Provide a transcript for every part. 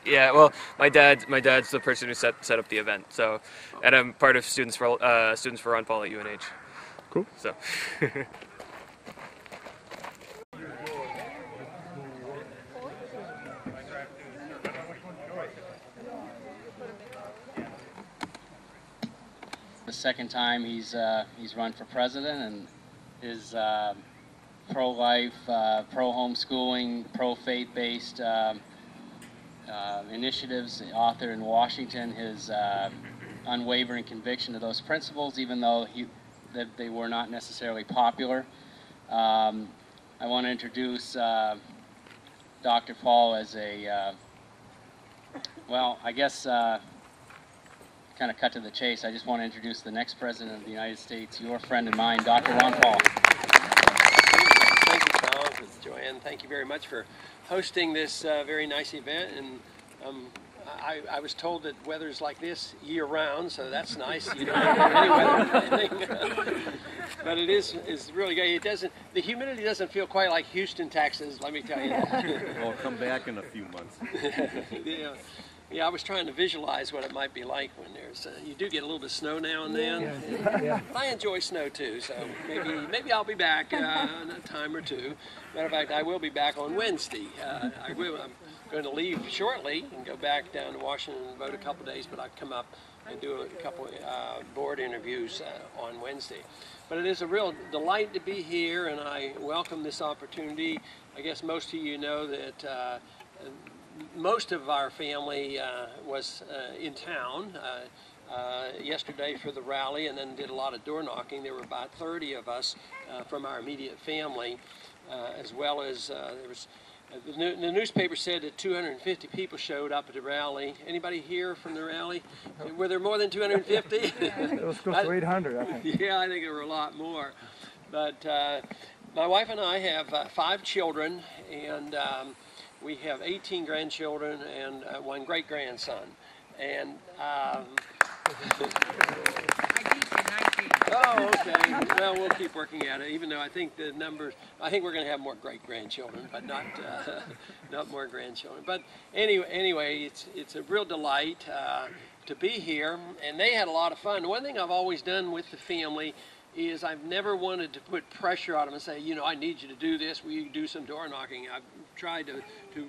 Yeah, well, my dad's the person who set up the event. So, and I'm part of Students for Ron Paul at UNH. Cool. So. The second time he's run for president, and his pro-life, pro-homeschooling, pro-faith-based initiatives, authored in Washington, his unwavering conviction to those principles, even though that they were not necessarily popular. I want to introduce Dr. Paul as a, well, I guess kind of cut to the chase. I just want to introduce the next President of the United States, your friend and mine, Dr. Ron Paul. Thank you, Charles and Joanne. Thank you very much for hosting this very nice event. And I was told that weather's like this year-round, so that's nice. You don't have any weather or anything. But it is really good. The humidity doesn't feel quite like Houston, Texas, let me tell you that. We'll come back in a few months. Yeah, I was trying to visualize what it might be like when there's, you do get a little bit of snow now and then. Yeah. I enjoy snow too, so maybe I'll be back in a time or two. Matter of fact, I will be back on Wednesday. I'm going to leave shortly and go back down to Washington and vote a couple days, but I'll come up and do a couple board interviews on Wednesday. But it is a real delight to be here, and I welcome this opportunity. I guess most of you know that most of our family was in town yesterday for the rally, and then did a lot of door knocking. There were about 30 of us from our immediate family, as well as there was the newspaper said that 250 people showed up at the rally. Anybody here from the rally? Were there more than 250? It was close to 800, I think. Yeah, I think there were a lot more. But my wife and I have 5 children, and we have 18 grandchildren and 1 great-grandson. And oh, okay. Well, we'll keep working at it, even though I think the numbers, I think we're going to have more great-grandchildren, but not more grandchildren. But anyway, it's a real delight to be here, and they had a lot of fun. One thing I've always done with the family is I've never wanted to put pressure on them and say, you know, I need you to do this, will you do some door knocking? I've tried to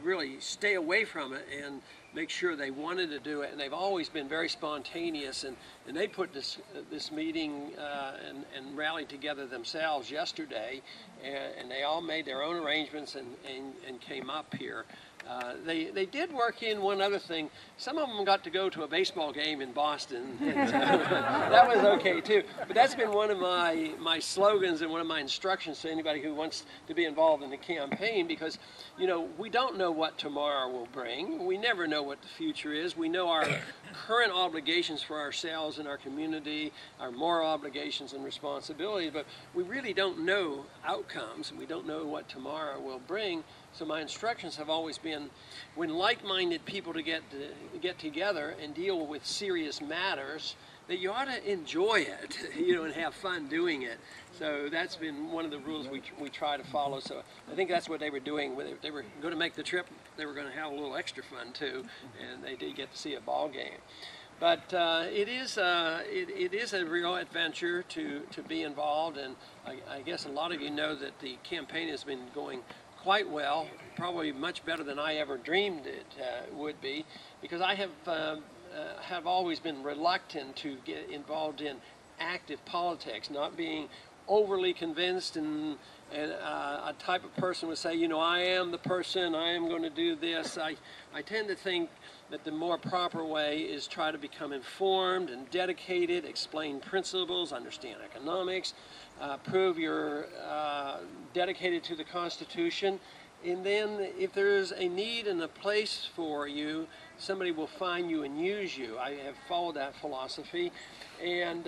really stay away from it and make sure they wanted to do it, and they've always been very spontaneous, and they put this meeting and rallied together themselves yesterday, and they all made their own arrangements and came up here. They did work in one other thing. Some of them got to go to a baseball game in Boston. And so that was okay too. But that's been one of my slogans and one of my instructions to anybody who wants to be involved in the campaign, because, you know, we don't know what tomorrow will bring. We never know what the future is. We know our current obligations for ourselves and our community, our moral obligations and responsibilities, but we really don't know outcomes. We don't know what tomorrow will bring. So my instructions have always been, when like-minded people to get together and deal with serious matters, that you ought to enjoy it, you know, and have fun doing it. So that's been one of the rules we try to follow. So I think that's what they were doing. When they were going to make the trip, they were going to have a little extra fun too, and they did get to see a ball game. But it is a real adventure to be involved, and I guess a lot of you know that the campaign has been going quite well, probably much better than I ever dreamed it would be, because I have always been reluctant to get involved in active politics, not being overly convinced, and a type of person would say, you know, I am the person, I am going to do this. I tend to think that the more proper way is try to become informed and dedicated, explain principles, understand economics, prove you're dedicated to the Constitution, and then if there's a need and a place for you, somebody will find you and use you. I have followed that philosophy, and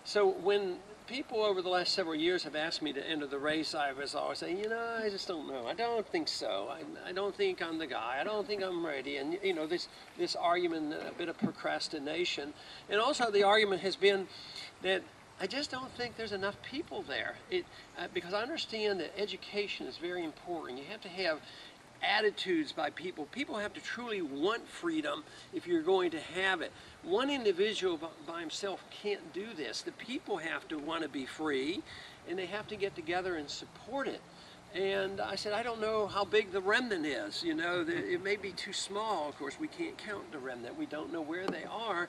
so when people over the last several years have asked me to enter the race, I was always saying, you know, I just don't know. I don't think so. I don't think I'm the guy. I don't think I'm ready. And, you know, this argument, a bit of procrastination. And also the argument has been that I just don't think there's enough people there. Because I understand that education is very important. You have to have attitudes by people. People have to truly want freedom if you're going to have it. One individual by himself can't do this. The people have to want to be free, and they have to get together and support it. And I said, I don't know how big the remnant is. You know, it may be too small. Of course, we can't count the remnant. We don't know where they are.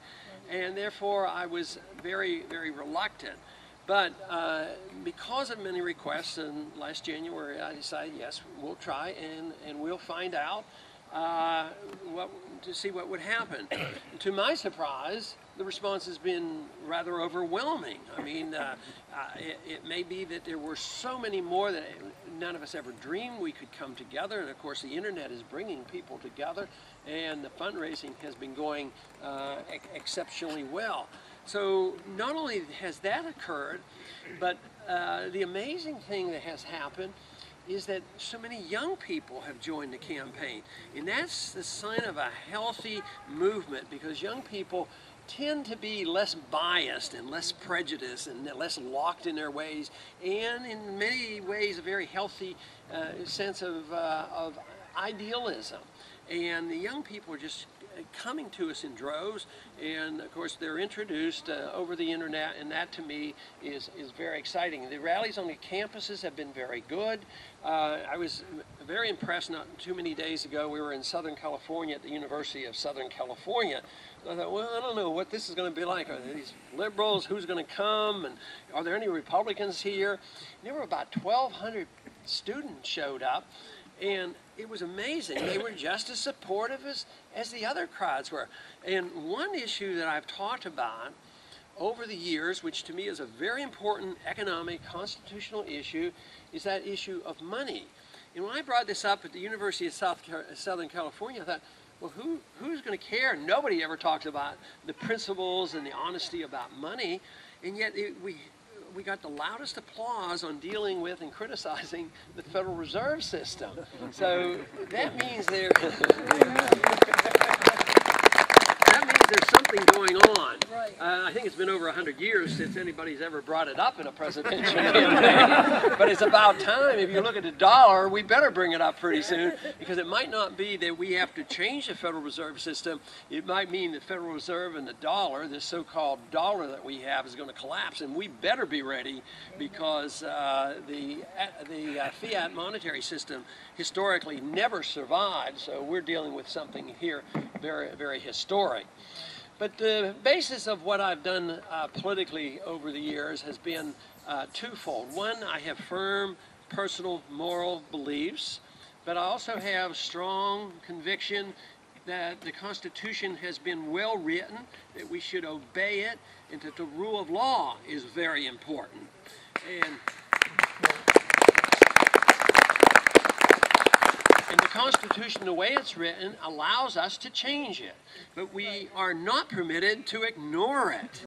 And therefore, I was very, very reluctant. But because of many requests, and last January I decided, yes, we'll try and we'll find out to see what would happen. To my surprise, the response has been rather overwhelming. I mean, it may be that there were so many more that none of us ever dreamed we could come together, and of course the internet is bringing people together, and the fundraising has been going exceptionally well. So not only has that occurred, but the amazing thing that has happened is that so many young people have joined the campaign. And that's the sign of a healthy movement, because young people tend to be less biased and less prejudiced and less locked in their ways, and in many ways a very healthy sense of idealism. And the young people are just coming to us in droves, and of course they're introduced over the internet, and that to me is very exciting. The rallies on the campuses have been very good. I was very impressed not too many days ago. We were in Southern California at the University of Southern California. I thought, well, I don't know what this is going to be like. Are there these liberals? Who's going to come? And are there any Republicans here? And there were about 1,200 students showed up, and it was amazing. They were just as supportive as the other crowds were. And one issue that I've talked about over the years, which to me is a very important economic, constitutional issue, is that issue of money. And when I brought this up at the University of Southern California, I thought, well, who's going to care? Nobody ever talks about the principles and the honesty about money, and yet we got the loudest applause on dealing with and criticizing the Federal Reserve System. So that means there's something going on. I think it's been over 100 years since anybody's ever brought it up in a presidential campaign. But it's about time. If you look at the dollar, we better bring it up pretty soon, because it might not be that we have to change the Federal Reserve System. It might mean the Federal Reserve and the dollar, this so-called dollar that we have, is going to collapse, and we better be ready, because the fiat monetary system historically never survived. So we're dealing with something here very, very historic. But the basis of what I've done politically over the years has been twofold. One, I have firm personal moral beliefs, but I also have strong conviction that the Constitution has been well written, that we should obey it, and that the rule of law is very important. And the Constitution, the way it's written, allows us to change it, but we are not permitted to ignore it.